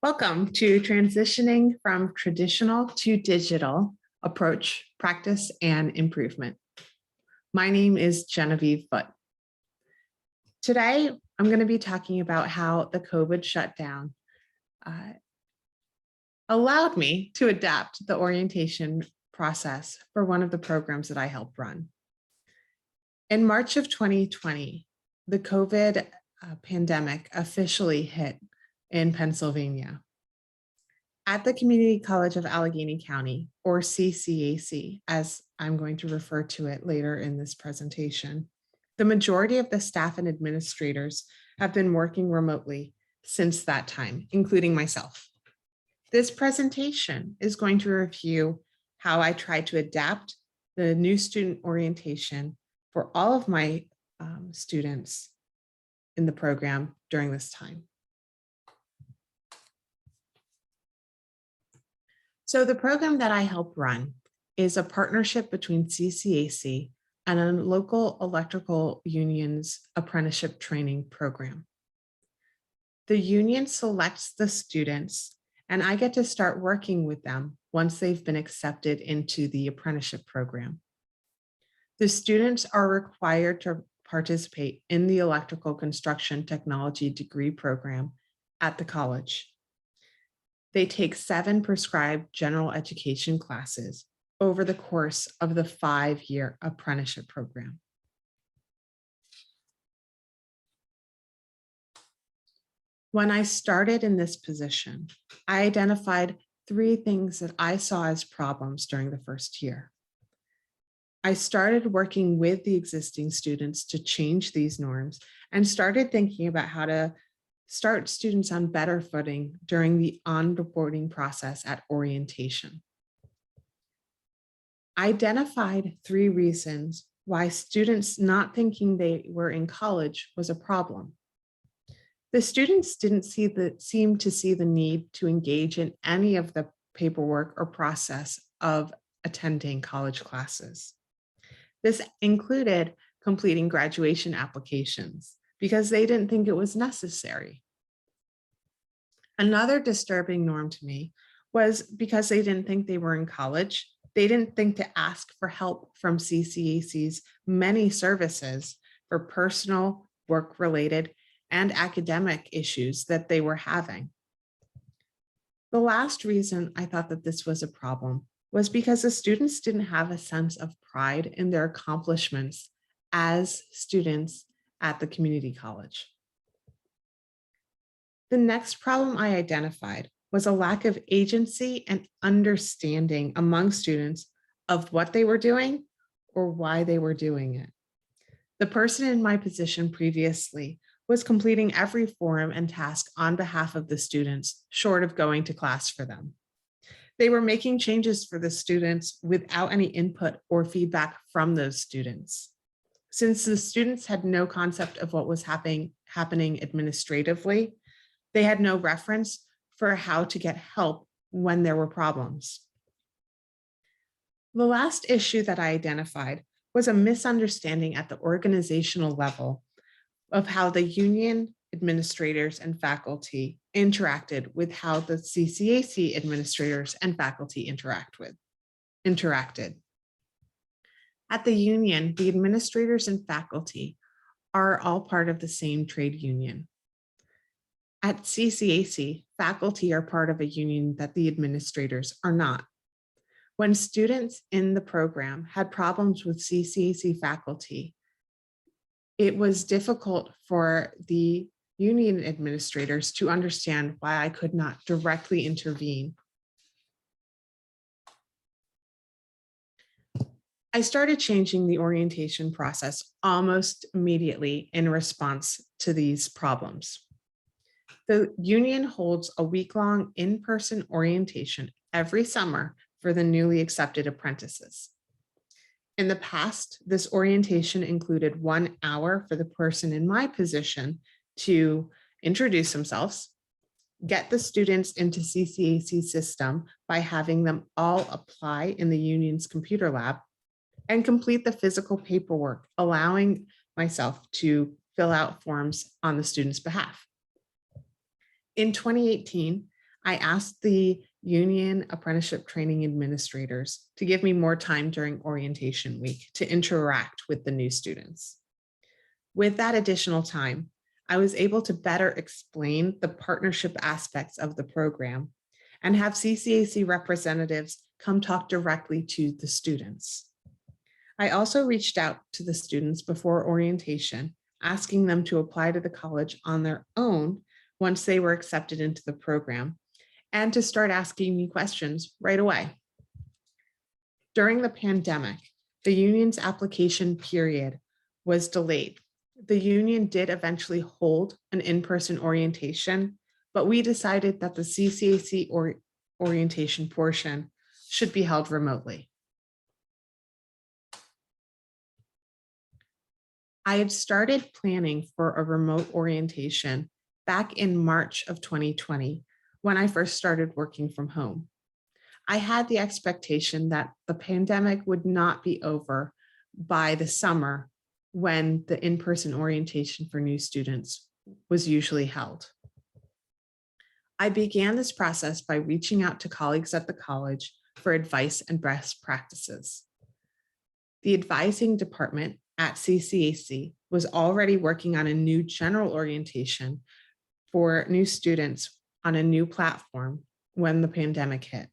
Welcome to Transitioning from Traditional to Digital Approach, Practice, and Improvement. My name is Genevieve Foote. Today, I'm going to be talking about how the COVID shutdown allowed me to adapt the orientation process for one of the programs that I help run. In March of 2020, the COVID pandemic officially hit in Pennsylvania. At the Community College of Allegheny County, or CCAC, as I'm going to refer to it later in this presentation, the majority of the staff and administrators have been working remotely since that time, including myself. This presentation is going to review how I tried to adapt the new student orientation for all of my students in the program during this time. So the program that I help run is a partnership between CCAC and a local electrical union's apprenticeship training program. The union selects the students, and I get to start working with them once they've been accepted into the apprenticeship program. The students are required to participate in the electrical construction technology degree program at the college. They take 7 prescribed general education classes over the course of the 5-year apprenticeship program. When I started in this position, I identified 3 things that I saw as problems during the first year. I started working with the existing students to change these norms and started thinking about how to start students on better footing during the onboarding process at orientation. I identified 3 reasons why students not thinking they were in college was a problem. The students didn't seem to see the need to engage in any of the paperwork or process of attending college classes. This included completing graduation applications because they didn't think it was necessary. Another disturbing norm to me was because they didn't think they were in college, they didn't think to ask for help from CCAC's many services for personal, work-related, and academic issues that they were having. The last reason I thought that this was a problem was because the students didn't have a sense of pride in their accomplishments as students at the community college. The next problem I identified was a lack of agency and understanding among students of what they were doing or why they were doing it. The person in my position previously was completing every form and task on behalf of the students, short of going to class for them. They were making changes for the students without any input or feedback from those students. Since the students had no concept of what was happening administratively, they had no reference for how to get help when there were problems. The last issue that I identified was a misunderstanding at the organizational level of how the union administrators and faculty interacted with how the CCAC administrators and faculty interacted. At the union, the administrators and faculty are all part of the same trade union. At CCAC, faculty are part of a union that the administrators are not. When students in the program had problems with CCAC faculty, it was difficult for the union administrators to understand why I could not directly intervene. I started changing the orientation process almost immediately in response to these problems. The union holds a week-long in-person orientation every summer for the newly accepted apprentices. In the past, this orientation included 1 hour for the person in my position to introduce themselves, get the students into CCAC system by having them all apply in the union's computer lab, and complete the physical paperwork, allowing myself to fill out forms on the student's behalf. In 2018, I asked the union apprenticeship training administrators to give me more time during orientation week to interact with the new students. With that additional time, I was able to better explain the partnership aspects of the program and have CCAC representatives come talk directly to the students. I also reached out to the students before orientation, asking them to apply to the college on their own once they were accepted into the program, and to start asking me questions right away. During the pandemic, the union's application period was delayed. The union did eventually hold an in-person orientation, but we decided that the CCAC orientation portion should be held remotely. I had started planning for a remote orientation back in March of 2020 when I first started working from home. I had the expectation that the pandemic would not be over by the summer when the in-person orientation for new students was usually held. I began this process by reaching out to colleagues at the college for advice and best practices. The advising department at CCAC was already working on a new general orientation for new students on a new platform when the pandemic hit.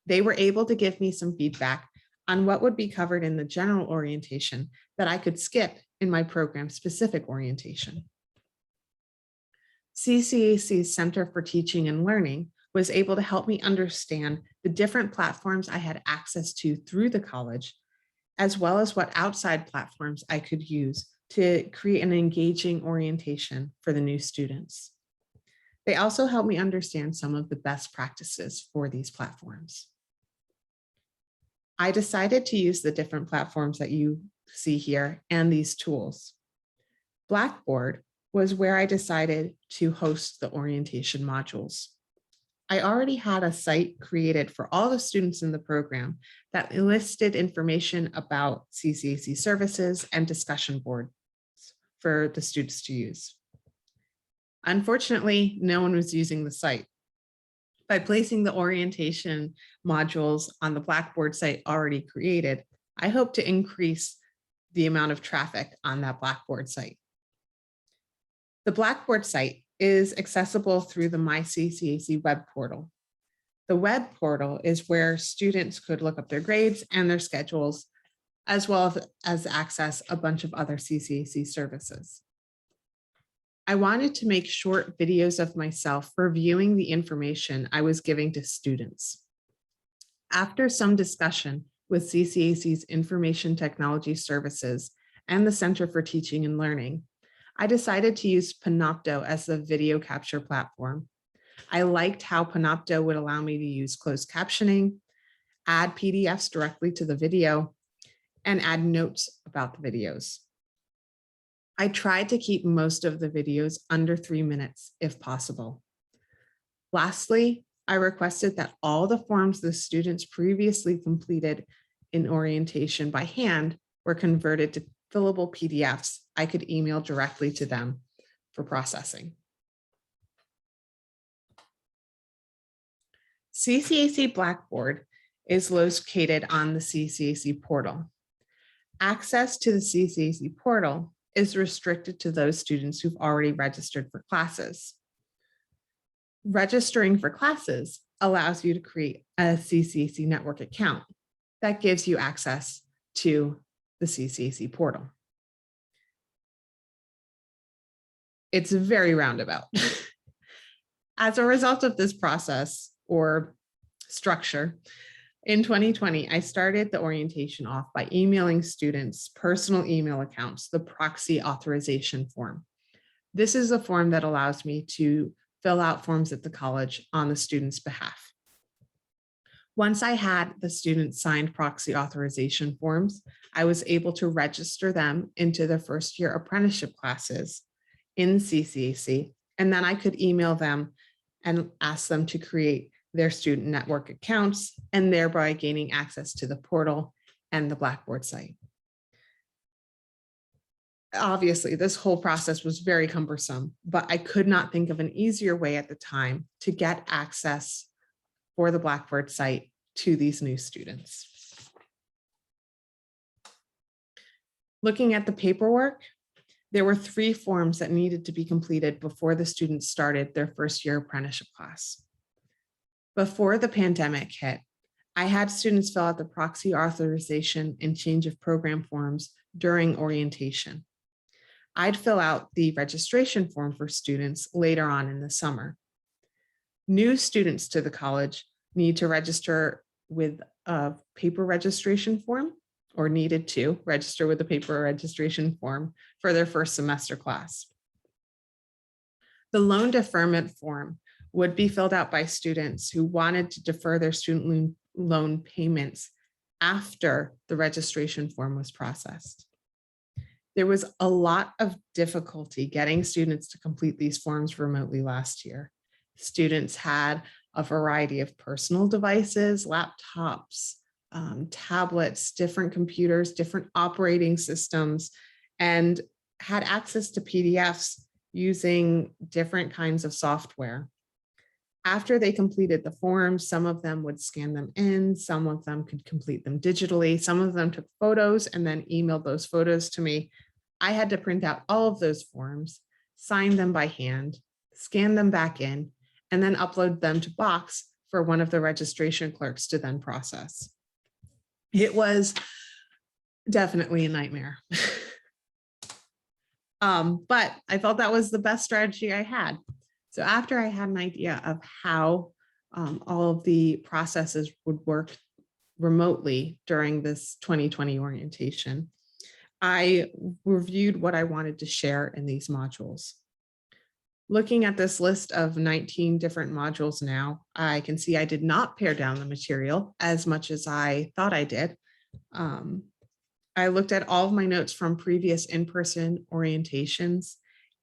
They were able to give me some feedback on what would be covered in the general orientation that I could skip in my program-specific orientation. CCAC's Center for Teaching and Learning was able to help me understand the different platforms I had access to through the college, as well as what outside platforms I could use to create an engaging orientation for the new students. They also helped me understand some of the best practices for these platforms. I decided to use the different platforms that you see here and these tools. Blackboard was where I decided to host the orientation modules. I already had a site created for all the students in the program that listed information about CCAC services and discussion boards for the students to use. Unfortunately, no one was using the site. By placing the orientation modules on the Blackboard site already created, I hope to increase the amount of traffic on that Blackboard site. The Blackboard site is accessible through the MyCCAC web portal. The web portal is where students could look up their grades and their schedules, as well as access a bunch of other CCAC services. I wanted to make short videos of myself reviewing the information I was giving to students. After some discussion with CCAC's Information Technology Services and the Center for Teaching and Learning, I decided to use Panopto as the video capture platform. I liked how Panopto would allow me to use closed captioning, add PDFs directly to the video, and add notes about the videos. I tried to keep most of the videos under 3 minutes if possible. Lastly, I requested that all the forms the students previously completed in orientation by hand were converted to fillable PDFs I could email directly to them for processing. CCAC Blackboard is located on the CCAC portal. Access to the CCAC portal is restricted to those students who've already registered for classes. Registering for classes allows you to create a CCAC network account that gives you access to the CCAC portal. It's very roundabout. As a result of this process or structure, in 2020, I started the orientation off by emailing students' personal email accounts the proxy authorization form. This is a form that allows me to fill out forms at the college on the student's behalf. Once I had the students signed proxy authorization forms, I was able to register them into the first year apprenticeship classes in CCAC, and then I could email them and ask them to create their student network accounts and thereby gaining access to the portal and the Blackboard site. Obviously, this whole process was very cumbersome, but I could not think of an easier way at the time to get access for the Blackboard site to these new students. Looking at the paperwork, there were 3 forms that needed to be completed before the students started their first year apprenticeship class. Before the pandemic hit, I had students fill out the proxy authorization and change of program forms during orientation. I'd fill out the registration form for students later on in the summer. New students to the college need to register with a paper registration form, or needed to register with a paper registration form for their first semester class. The loan deferment form would be filled out by students who wanted to defer their student loan payments after the registration form was processed. There was a lot of difficulty getting students to complete these forms remotely last year. Students had a variety of personal devices, laptops, tablets, different computers, different operating systems, and had access to PDFs using different kinds of software. After they completed the forms, some of them would scan them in, some of them could complete them digitally, some of them took photos and then emailed those photos to me. I had to print out all of those forms, sign them by hand, scan them back in, and then upload them to Box for one of the registration clerks to then process. It was definitely a nightmare. But I felt that was the best strategy I had. So after I had an idea of how all of the processes would work remotely during this 2020 orientation, I reviewed what I wanted to share in these modules. Looking at this list of 19 different modules now, I can see I did not pare down the material as much as I thought I did. I looked at all of my notes from previous in-person orientations,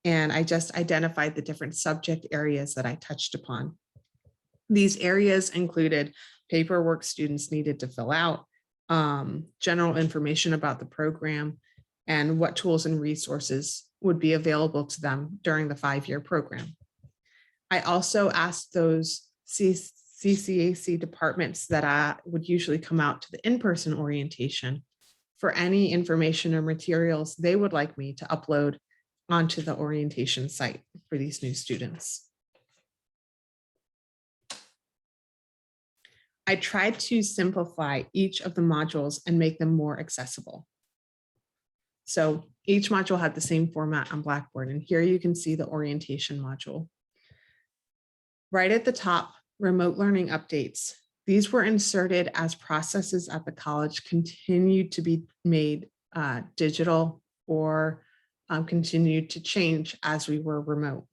and I just identified the different subject areas that I touched upon. These areas included paperwork students needed to fill out, general information about the program, and what tools and resources would be available to them during the 5-year program. I also asked those CCAC departments that would usually come out to the in-person orientation for any information or materials they would like me to upload onto the orientation site for these new students. I tried to simplify each of the modules and make them more accessible. So each module had the same format on Blackboard, and here you can see the orientation module. Right at the top, remote learning updates. These were inserted as processes at the college continued to be made digital or continued to change as we were remote.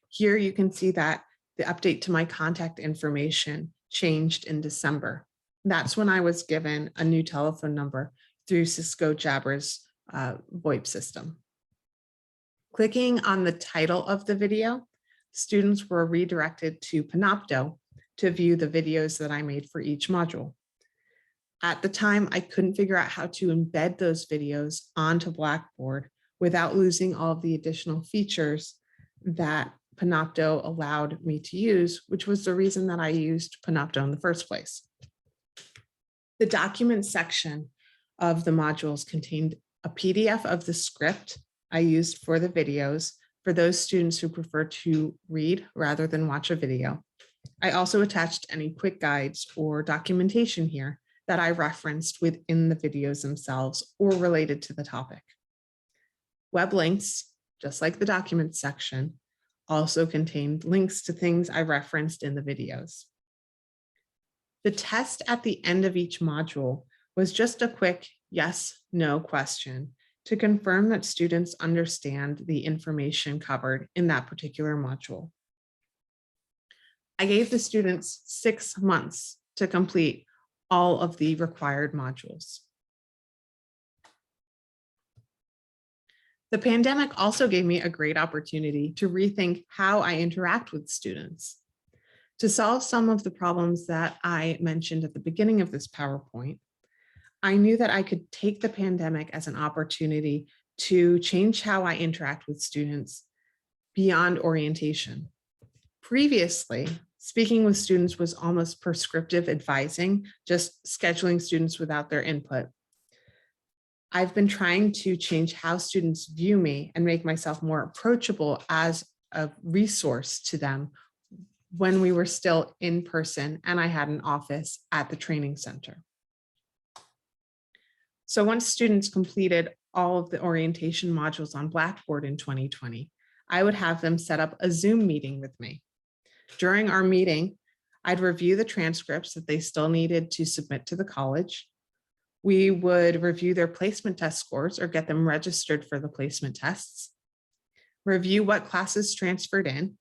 Here you can see that the update to my contact information changed in December. That's when I was given a new telephone number through Cisco Jabber's VoIP system. Clicking on the title of the video, students were redirected to Panopto to view the videos that I made for each module. At the time, I couldn't figure out how to embed those videos onto Blackboard without losing all of the additional features that Panopto allowed me to use, which was the reason that I used Panopto in the first place. The document section of the modules contained a PDF of the script I used for the videos for those students who prefer to read rather than watch a video. I also attached any quick guides or documentation here that I referenced within the videos themselves or related to the topic. Web links, just like the documents section, also contained links to things I referenced in the videos. The test at the end of each module was just a quick yes/no question to confirm that students understand the information covered in that particular module. I gave the students 6 months to complete all of the required modules. The pandemic also gave me a great opportunity to rethink how I interact with students. To solve some of the problems that I mentioned at the beginning of this PowerPoint, I knew that I could take the pandemic as an opportunity to change how I interact with students beyond orientation. Previously, speaking with students was almost prescriptive advising, just scheduling students without their input. I've been trying to change how students view me and make myself more approachable as a resource to them when we were still in person and I had an office at the training center. So once students completed all of the orientation modules on Blackboard in 2020, I would have them set up a Zoom meeting with me. During our meeting, I'd review the transcripts that they still needed to submit to the college. We would review their placement test scores or get them registered for the placement tests, review what classes transferred in,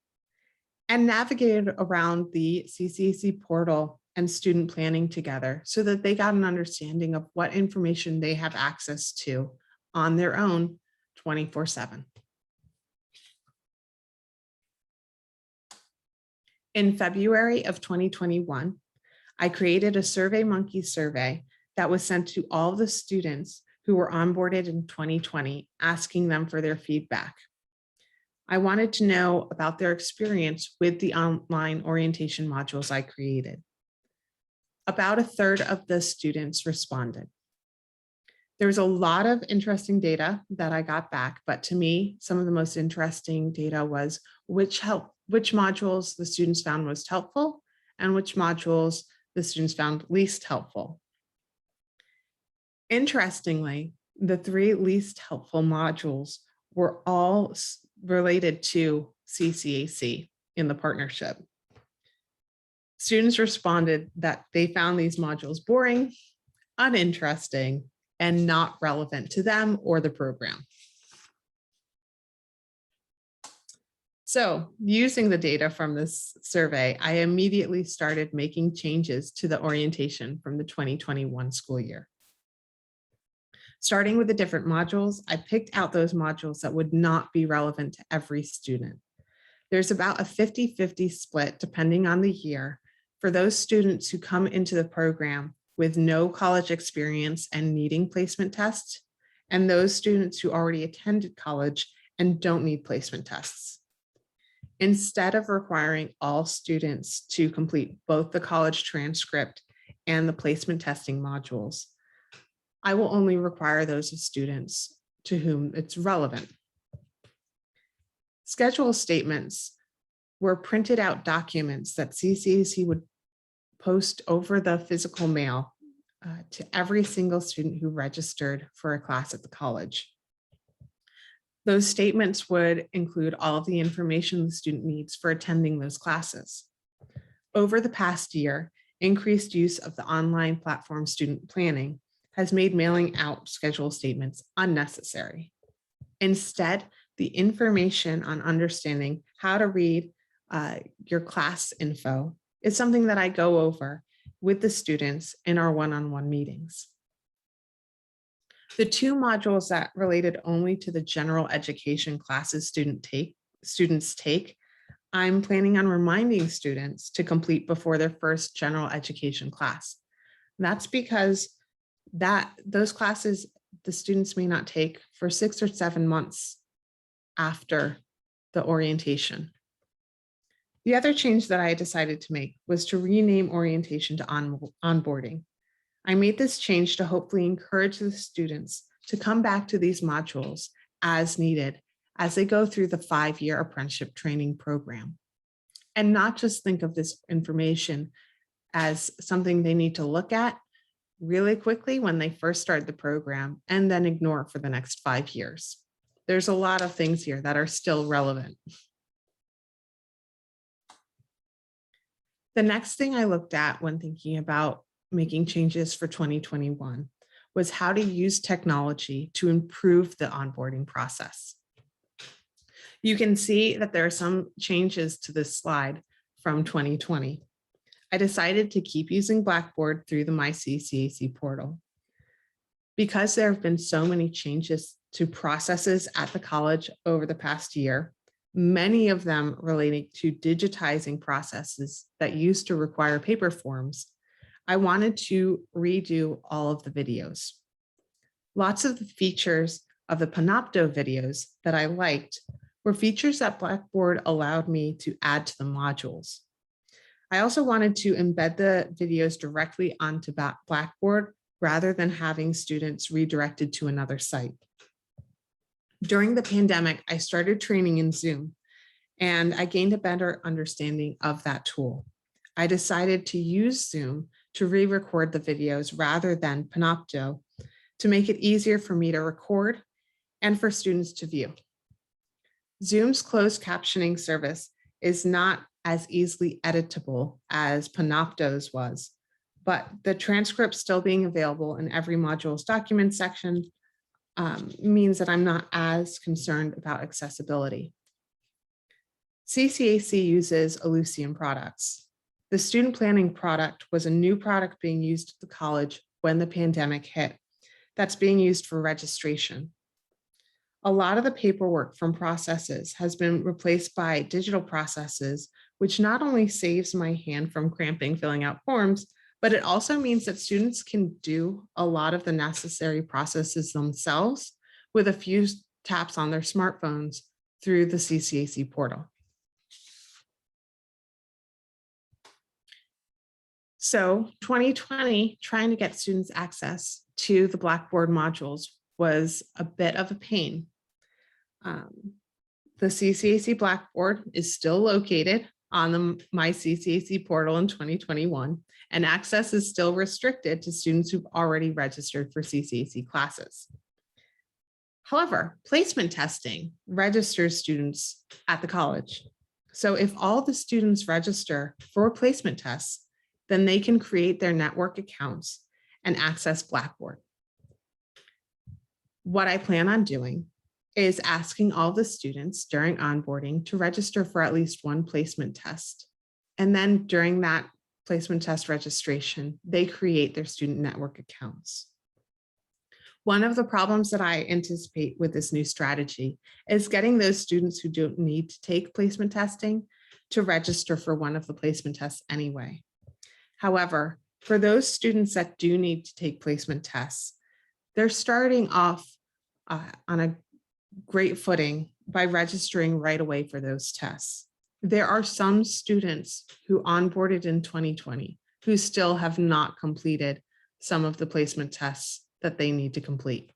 and navigate around the CCAC portal and student planning together so that they got an understanding of what information they have access to on their own 24/7. In February of 2021, I created a SurveyMonkey survey that was sent to all the students who were onboarded in 2020, asking them for their feedback. I wanted to know about their experience with the online orientation modules I created. About a third of the students responded. There was a lot of interesting data that I got back, but to me, some of the most interesting data was which modules the students found most helpful and which modules the students found least helpful. Interestingly, the 3 least helpful modules were all related to CCAC in the partnership. Students responded that they found these modules boring, uninteresting, and not relevant to them or the program. So using the data from this survey, I immediately started making changes to the orientation from the 2021 school year. Starting with the different modules, I picked out those modules that would not be relevant to every student. There's about a 50-50 split, depending on the year, for those students who come into the program with no college experience and needing placement tests, and those students who already attended college and don't need placement tests. Instead of requiring all students to complete both the college transcript and the placement testing modules, I will only require those students to whom it's relevant. Schedule statements were printed out documents that CCAC would post over the physical mail to every single student who registered for a class at the college. Those statements would include all of the information the student needs for attending those classes. Over the past year, increased use of the online platform Student Planning has made mailing out schedule statements unnecessary. Instead, the information on understanding how to read your class info is something that I go over with the students in our one-on-one meetings. The 2 modules that related only to the general education classes students take, I'm planning on reminding students to complete before their first general education class. That's because those classes the students may not take for 6 or 7 months after the orientation. The other change that I decided to make was to rename orientation to onboarding. I made this change to hopefully encourage the students to come back to these modules as needed as they go through the 5-year apprenticeship training program, and not just think of this information as something they need to look at really quickly when they first start the program and then ignore for the next 5 years. There's a lot of things here that are still relevant. The next thing I looked at when thinking about making changes for 2021 was how to use technology to improve the onboarding process. You can see that there are some changes to this slide from 2020. I decided to keep using Blackboard through the MyCCAC portal. Because there have been so many changes to processes at the college over the past year, many of them relating to digitizing processes that used to require paper forms, I wanted to redo all of the videos. Lots of the features of the Panopto videos that I liked were features that Blackboard allowed me to add to the modules. I also wanted to embed the videos directly onto Blackboard rather than having students redirected to another site. During the pandemic, I started training in Zoom, and I gained a better understanding of that tool. I decided to use Zoom to re-record the videos rather than Panopto to make it easier for me to record and for students to view. Zoom's closed captioning service is not as easily editable as Panopto's was, but the transcript still being available in every module's document section means that I'm not as concerned about accessibility. CCAC uses Ellucian products. The student planning product was a new product being used at the college when the pandemic hit. That's being used for registration. A lot of the paperwork from processes has been replaced by digital processes, which not only saves my hand from cramping filling out forms, but it also means that students can do a lot of the necessary processes themselves with a few taps on their smartphones through the CCAC portal. So 2020, trying to get students access to the Blackboard modules was a bit of a pain. The CCAC Blackboard is still located on the My CCAC portal in 2021, and access is still restricted to students who've already registered for CCAC classes. However, placement testing registers students at the college. So if all the students register for placement tests, then they can create their network accounts and access Blackboard. What I plan on doing is asking all the students during onboarding to register for at least one placement test. And then during that placement test registration, they create their student network accounts. One of the problems that I anticipate with this new strategy is getting those students who don't need to take placement testing to register for one of the placement tests anyway. However, for those students that do need to take placement tests, they're starting off on a great footing by registering right away for those tests. There are some students who onboarded in 2020 who still have not completed some of the placement tests that they need to complete.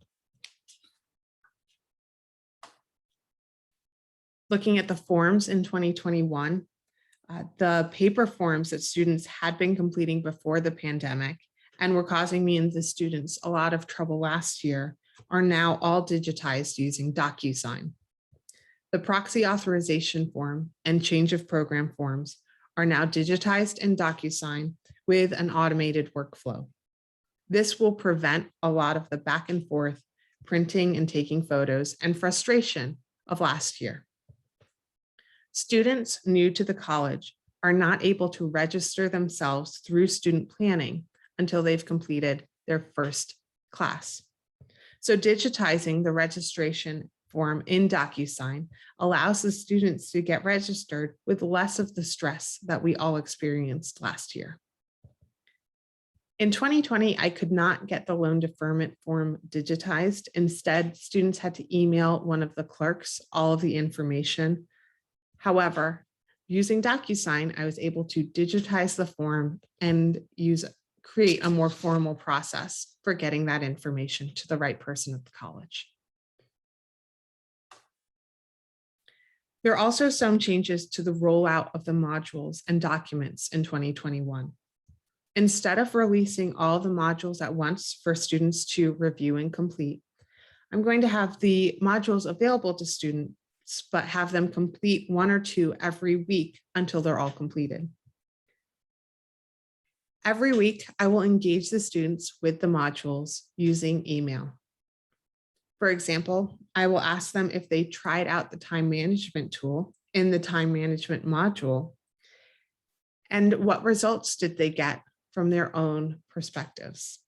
Looking at the forms in 2021, the paper forms that students had been completing before the pandemic and were causing me and the students a lot of trouble last year are now all digitized using DocuSign. The proxy authorization form and change of program forms are now digitized in DocuSign with an automated workflow. This will prevent a lot of the back and forth printing and taking photos and frustration of last year. Students new to the college are not able to register themselves through student planning until they've completed their first class. So digitizing the registration form in DocuSign allows the students to get registered with less of the stress that we all experienced last year. In 2020, I could not get the loan deferment form digitized. Instead, students had to email one of the clerks all of the information. However, using DocuSign, I was able to digitize the form and create a more formal process for getting that information to the right person at the college. There are also some changes to the rollout of the modules and documents in 2021. Instead of releasing all the modules at once for students to review and complete, I'm going to have the modules available to students, but have them complete one or two every week until they're all completed. Every week, I will engage the students with the modules using email. For example, I will ask them if they tried out the time management tool in the time management module, and what results did they get from their own perspectives.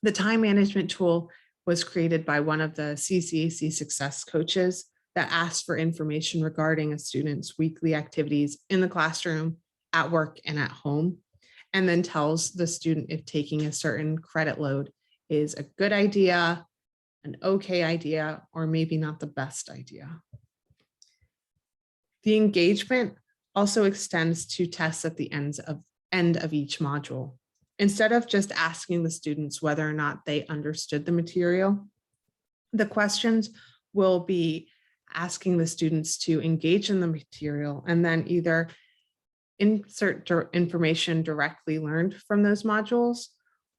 The time management tool was created by one of the CCAC success coaches that asked for information regarding a student's weekly activities in the classroom, at work, and at home, and then tells the student if taking a certain credit load is a good idea, an okay idea, or maybe not the best idea. The engagement also extends to tests at the end of each module. Instead of just asking the students whether or not they understood the material, the questions will be asking the students to engage in the material and then either insert information directly learned from those modules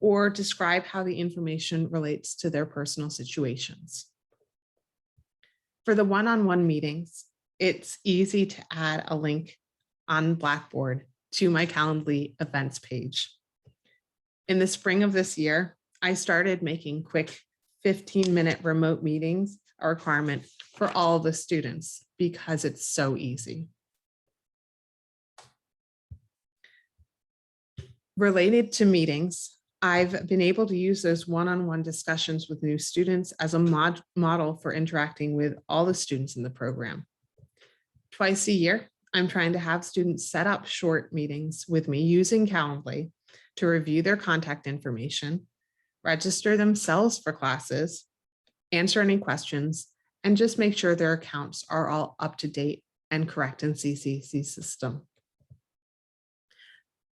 or describe how the information relates to their personal situations. For the one-on-one meetings, it's easy to add a link on Blackboard to my Calendly events page. In the spring of this year, I started making quick 15-minute remote meetings a requirement for all the students because it's so easy. Related to meetings, I've been able to use those one-on-one discussions with new students as a model for interacting with all the students in the program. Twice a year, I'm trying to have students set up short meetings with me using Calendly to review their contact information, register themselves for classes, answer any questions, and just make sure their accounts are all up to date and correct in CCC system.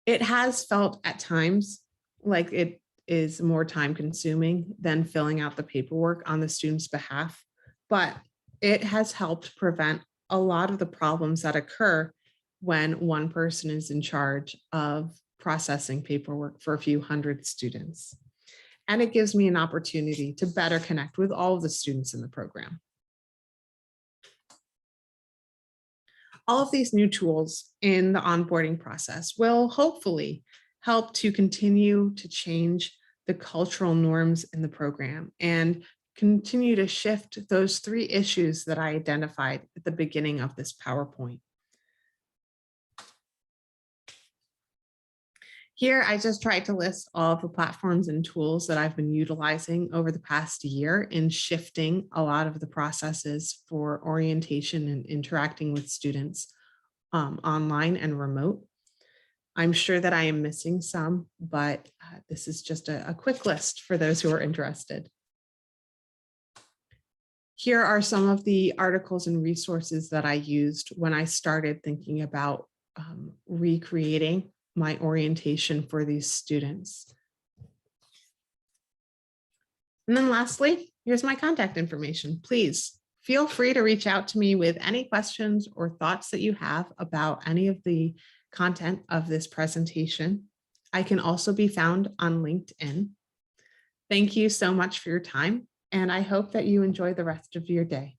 It has felt at times like it is more time consuming than filling out the paperwork on the student's behalf, but it has helped prevent a lot of the problems that occur when one person is in charge of processing paperwork for a few hundred students. And it gives me an opportunity to better connect with all of the students in the program. All of these new tools in the onboarding process will hopefully help to continue to change the cultural norms in the program and continue to shift those 3 issues that I identified at the beginning of this PowerPoint. Here, I just tried to list all of the platforms and tools that I've been utilizing over the past year in shifting a lot of the processes for orientation and interacting with students online and remote. I'm sure that I am missing some, but this is just a quick list for those who are interested. Here are some of the articles and resources that I used when I started thinking about recreating my orientation for these students. And then lastly, here's my contact information. Please feel free to reach out to me with any questions or thoughts that you have about any of the content of this presentation. I can also be found on LinkedIn. Thank you so much for your time, and I hope that you enjoy the rest of your day.